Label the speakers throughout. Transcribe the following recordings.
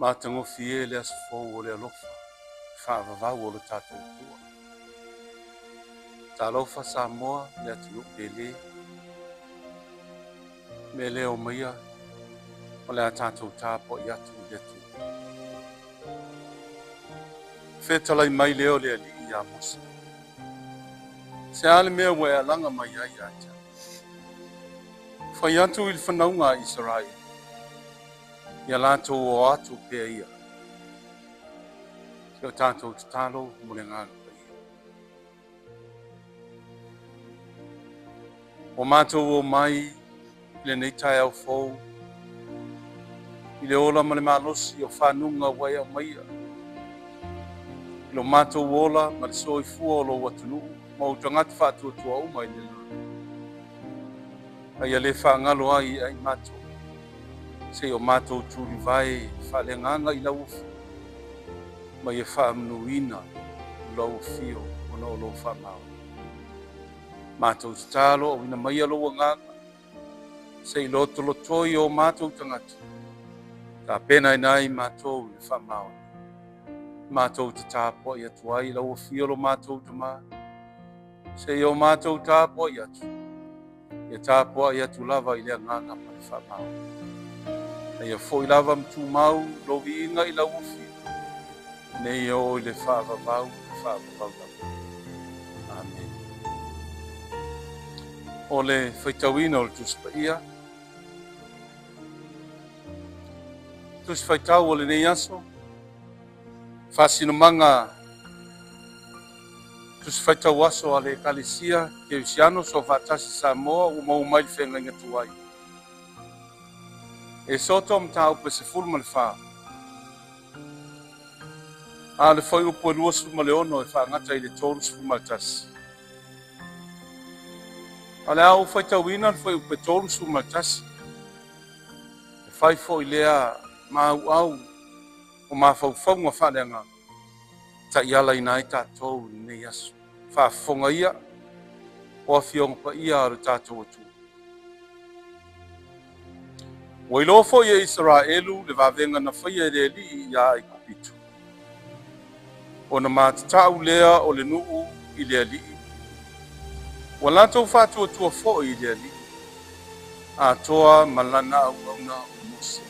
Speaker 1: Matangofie le asfou o le alofa. Whaavavau o le tātou tua. Talofa Samoa le atu pele. Me leo maia o le tātou tāpo i atu le atu. Whetalai mai leo le ali i a Musa. Se ale mea wea langa mai ai aja. Whai atu il whanaunga Israel. Ia lātou o atu pēa ia. Keo tātou te tālo mule ngānu pa ia. O mātou o mai, le nei tai au fou. I le ola ma le malosi o whanunga wai au maia. I lo mātou ola ma le soi fua o lo watunu. Ma o tangata whātua tua o mai le luna. Ai a le whangalo ai ai mātou. Se o mātou tūri vai whalenganga I lau ufu. Ma ia whaamnuina lau fio o na o lo whamau. Mātou te tālo o ina mai alo nganga. Se I loto lotoi o mātou tangata. Ka pena nai mātou I whamau. Mātou te tāpo I atu ai lau fio lo mātou te mā. Se o mātou tāpo I atu. Ia tāpo I atu lava I lea nganga pa I whamau. Ia foi lava mtu mau lo vinga I lau ufi. Nei o I le whaavavau, Amen. O le whaitauina o le tuspa ia. Tus whaitau o le nei aso. Whasinumanga tus whaitau aso a le Ekalesia, Kerisiano so whatasi Samoa o mau mai whenga ngatuai. Esoto mtau pe se fulu le wha. A le whai upo e lua suma le ono e wha ngata I le tōru suma le tasi. A le au whaitauina le whai upo e tōru suma le tasi. E Faifeau I lea mau au o mawhauwhaunga whalenga. Ta iala ina I tātou nei asu. Whaafonga ia o a fionga pa ia ar tātou atu. O I lofo I Israelu le wawenga na whaia le li ia I kupitu. O na mātatau lea o le nuu I le li. O lantou whātua tua fo I le li. A toa malana au auna o Musa.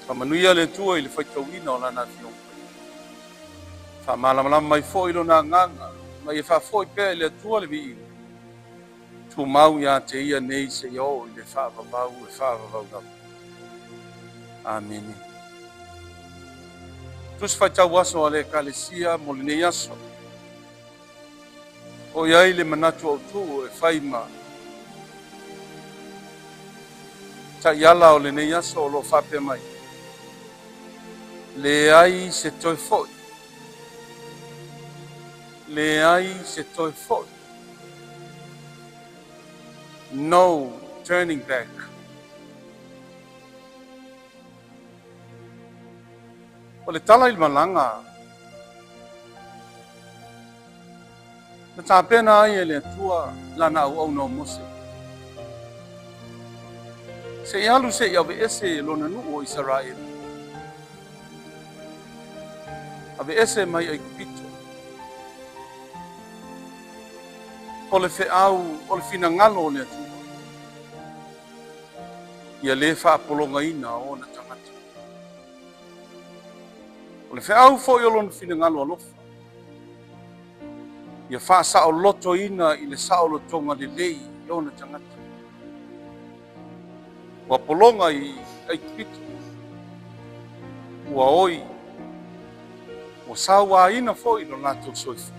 Speaker 1: Ka manuia le tua I le whaitauina o lana fionga. Wha malamalama mai fo I lo na nganga. Mai e wha fo I pēr le tua le vi tu mau ia te ia nei se o I le whaavavau e whaavavau nau. Amen. Tus whaitau aso a le Ekalesia mo le nei aso. O iai le Manatu Autu e whaima. Ta iala o le nei aso o lo whape mai. Leai se toi foi. Leai se toi foi. No turning back. O le tala I le malanga. Na tāpena ai e le atua lana au au no mose. Se I alu se I ave ese lona nuu o Israel. Ave ese mai ai kupito. O le wheau, o le whina ngalo o le atua. Ia le whaapolonga ina o na tangata. O le wheau fo I o lona whina ngalo alofa. Ia wha sao loto ina I le sao lotonga le lei I o na tangata. Ua polonga I ai kupito. Ua oi. Ua sawa ina fo I lo nato soifu.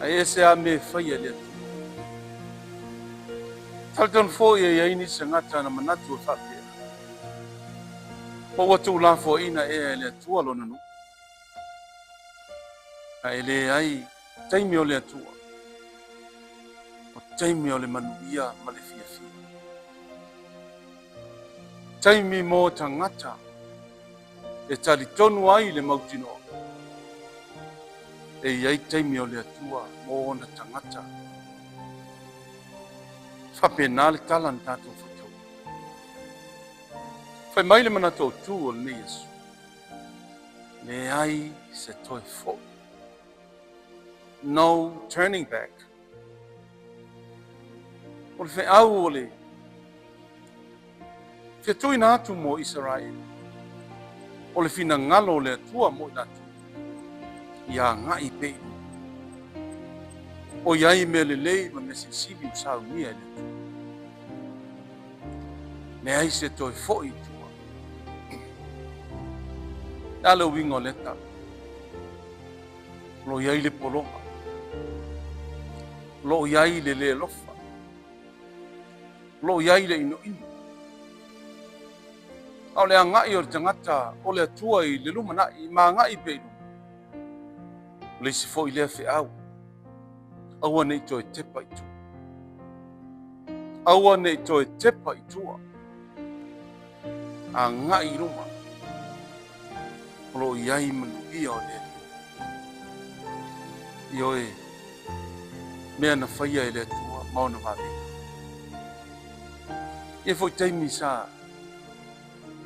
Speaker 1: Ai ese a me whaia le atu. Talton fo ia ini se ngata na manatu e whapea. Po watu la fo ina e le atua lona nu. Ai le ai taimi o le atua. O taimi o le manuia ma le fia fia. Taimi mo tangata. E tali tonu ai le mautinoa. E iai taimi o le atua mo na tangata. Whapena le tala na tātou whatau. Fai mai le Manatu Autu o le Yesu. Leai se toi fo. No turning back. O le fe'au o le Toeina atu mo Israel. O le finagalo le atua mo natu. Ia ngai pe. O iai me lelei ma mesisili usaunia le tu. Leai se toi fo'i tua. Nalo wingo leta. Lo iai le polonga. Lo iai le lofa. Lo iai le ino ino. Au le angai o le tangata o le atua i le lumana i ma ngai pe ilu. Le si fo'i lea fe'au. Aua nei toi tepa i tua. Aua nei toi tepa i tua. A ngai ruma. Lo iai manuia o le. Ioe. Mea na whaia i le atua. Mauna vave. E foi taimi sa.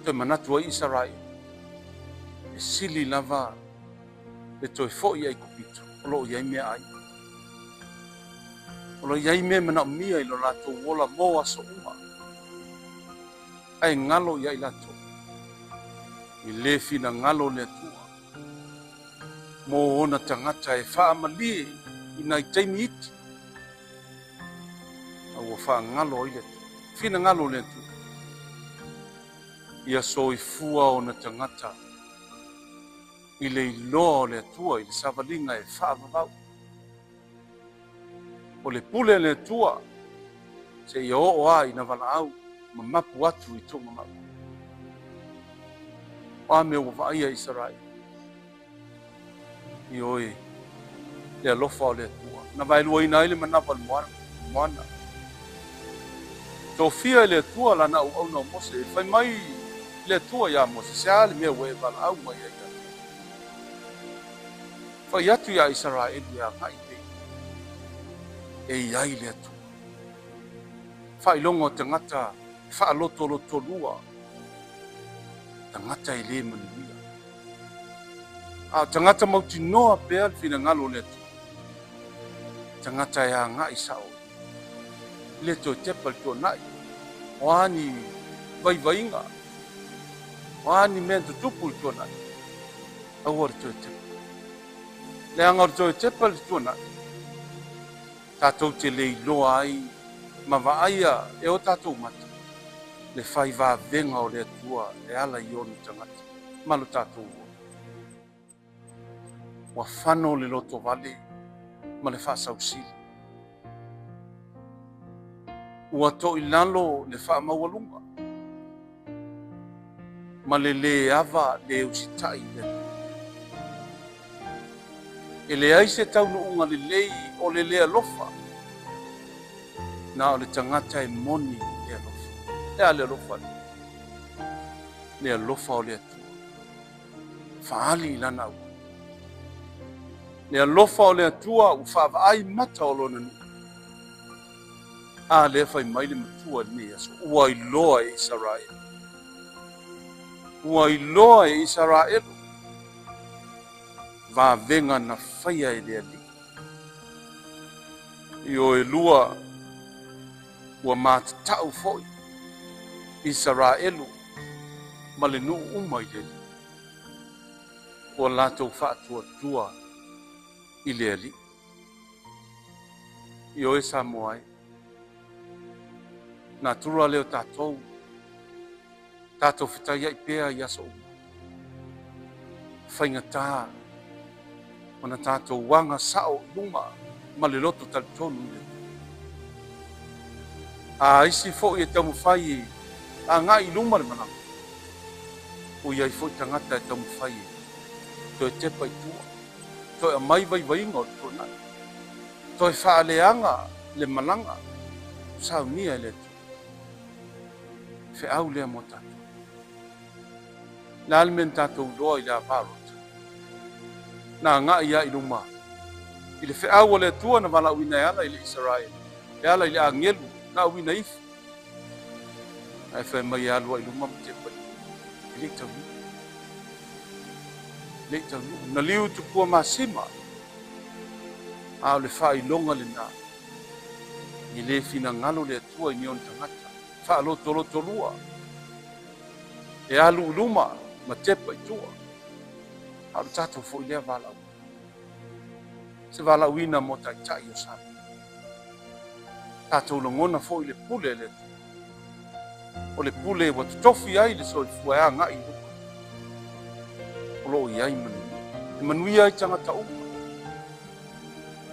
Speaker 1: Toi manatu ai Israel. E sili lava. Le toi fo'i ai kupito. Lo iai mea ai. O lo iai mea mana umia i lo lato wola mo aso uma. Ai ngalo iai lato. I le fina ngalo le atua. Mo ona tangata e wha amalie i nai taimi iti. Au o wha ngalo i le atua. Fina ngalo le atua. Ia so i fua ona tangata. I le iloa o le atua i le savalinga e wha amavau. O le pule le tua se i o a ina wana au ma mapu atu i tō mamau. O a mea waia Israel. I oe le alofa o le tua. Na vai lua ina ile manapa le moana. Tō fia le tua la na au na mose. Fai mai le tua ya mose. Se ale mea ue vala au mai ai atu. Fai atu ya Israel ya ngai. E iai le atu. Whailongo tangata, whaaloto lua. Tangata i le manuia. A tangata mauti noa pea fina ngalo le atu. Tangata ya ngai sao. Le to tepal to nai. Wani vai-vainga. Wani mento tupul to nai. Awar to tepal. Le angar to tepal to nai. Tātou te lei loa ai, ma waaia e o tātou mata. Le whai wā venga o le atua, e ala i onu tangata. Malo tātou o. Wa whano le loto wale, ma le whasau sili. Ua to i lalo le wha mawalunga. Ma le ava le usitai le. E le aise tau no unga le lei o le lea lofa. Na o le tangata e moni lea lofa. Lea lea lofa le. Lea lofa o lea tua. Faali lana u. Lea lofa o lea tua u whaavai mata o lona nu. A lea fai maile matua ni aso. Ua i loa e Israel. Ua i loa e Israel. Va venga na whaia e lea li. I o e lua ua mātatau foi Israelu ma le nuu uma i le li. Ua lātou whaatua tua i lea li. I o e Samoa e. Nā turua leo tātou. Tātou whitai ai pēa i aso uma. Whaingatā. Mana tātou wanga sao lunga ma le loto talitonu le. A isi fo i e tamu whai a ngā i luma le manang. O iai fo i tangata e tamu whai to e tepa i tua. To e mai vai inga o le tōna. To e whaaleanga le malanga. Sao nia e le tu. Fe au lea mo tātou. Le almen tātou loa i le avaro. Na nga ia i luma. I le wheau o le tua na wala uina e ala i le Israel. E ala i le angelu na uina ifu. Ai whai mai alua i luma mte pai. le tau na liu tu kua masima a le whailonga le nā i le fina ngalo le atua i nion tangata whaaloto lua e alu luma ma tepa i tua a le tatou fo i lea valau se valau ina mo taitai o sa tatou longona fo i le pule le o le pule wa tofi ai le soifua e aga'i luka o lo'o i ai manuia ai tagata uma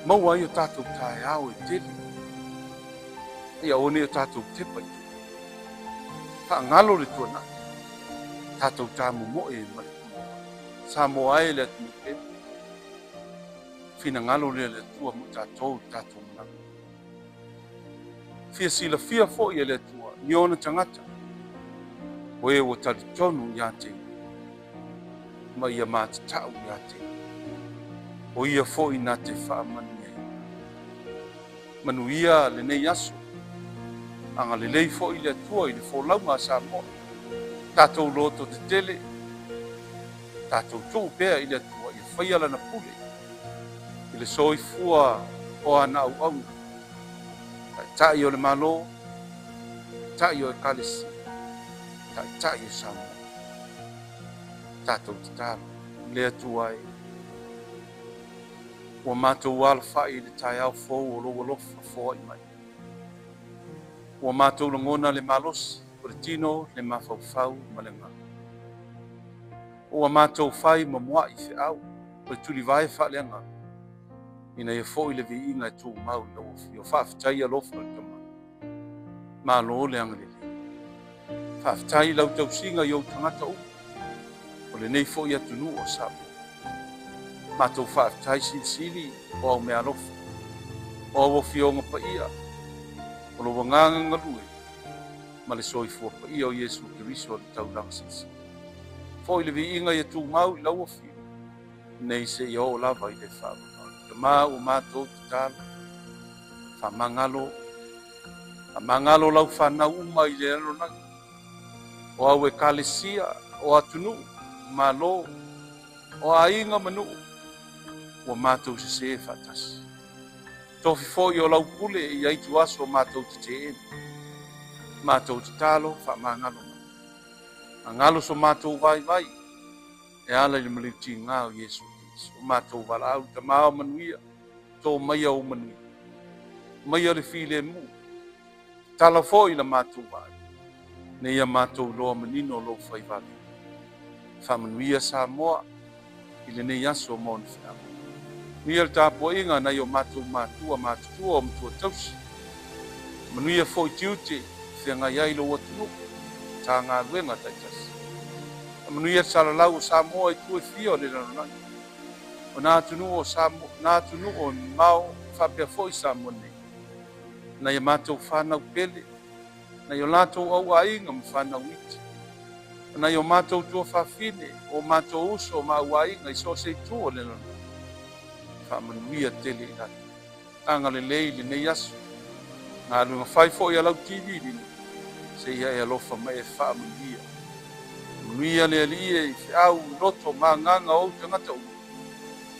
Speaker 1: maua ai o tatou taeao e tele ia one o tatou tepa i fa'agalo le tuana'i tatou tamomo'e ma le Samoa e le atu e finagalo le atua mo tatou managa fia silafia fo'i e le atua i ona tagata o e ua talitonu iā te ma ia matata'u iā te o ia fo'i na te fa'amanuia manuia lenei aso agalelei fo'i le atua i le folauga a Samoa tatou loto tetele tatou tu'u pea i le atua ia faia lana pule i le soifua o ana au'auga ta'i o le mālō ta'i o Ekalesia ta'i o Samoa tatou tatalo le atua ai ua matou alafa'i i le taeao fou o lou alofa foa'i mai ua matou lagona le malosi o le tino le mafaufau ma le gā ua matou fai mamoa'i fe'au o le tulivae fa'aleaga ina ia fo'i le vi'iga e tumau i lauofia o fa'afetai alofa o le tamā mālō le agalelei fa'afetai lau tausiga i ou tagata uma o lenei fo'i atunuu o Samoa matou fa'afetai silisili o au mea alofa o auofioga pa'ia o lou agagalue ma le soifua pa'ia o Iesu Keriso o le taulaga silisili fo'i le vi'iga ia tumau i lauofia nei se'ia o'o lava i le fa'amagalo tamā ua matou tatalo fa'amagalo lau fanau uma i le alonagi o au Ekalesia o atunuu mālō o aiga manu'u ua matou sesē fa'atasi tofi fo'i o lau pule i aitu aso o matou tete'ena matou tatalo fa'amagalo agalo so matou vaivai e ala i le maliutigā o Iesu Keriso o matou vala'au tamā o manuia to maia o manuia maia le filemu tala fo'i la matou va'i na ia matou loa manino o lou faivale fa'amanuia Samoa i lenei aso mo na fe'au nuia le tapua'iga nai o matou matua matutua o matua tausi manuia fo'i tiute feagai ai lou atunuu tagaluega taitasi manuia le salalau o Samoa i tuefia o le lalolagi o na atunuu o Samoa na atunuu o mao fa'apea fo'i Samoa nei na ia matou fanau pele na o latou aua'iga ma fanau iti na o matou tuafafine o matou uso ma aua'iga i so seitu o le lalolagi fa'amanuia tele i latu agalelei lenei aso galuega fai fo'i alau TV lini seia e alofa mai e fa'amanuia manuia le ali'i e fe'au loto magaga ou tagata uma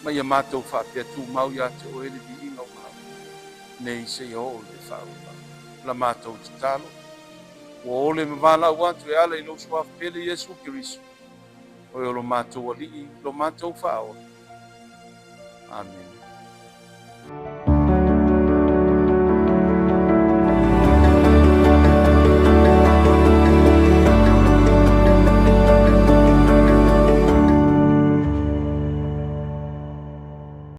Speaker 1: ma ia matou fa'apea tumau iā te o e le vi'iga o mau nei seia o'o le fa'aulau la matou tatalo ua ole ma vala'u atu e ala i lou soafapele Iesu Keriso o e o lo matou ali'i lo matou fa'aola amen.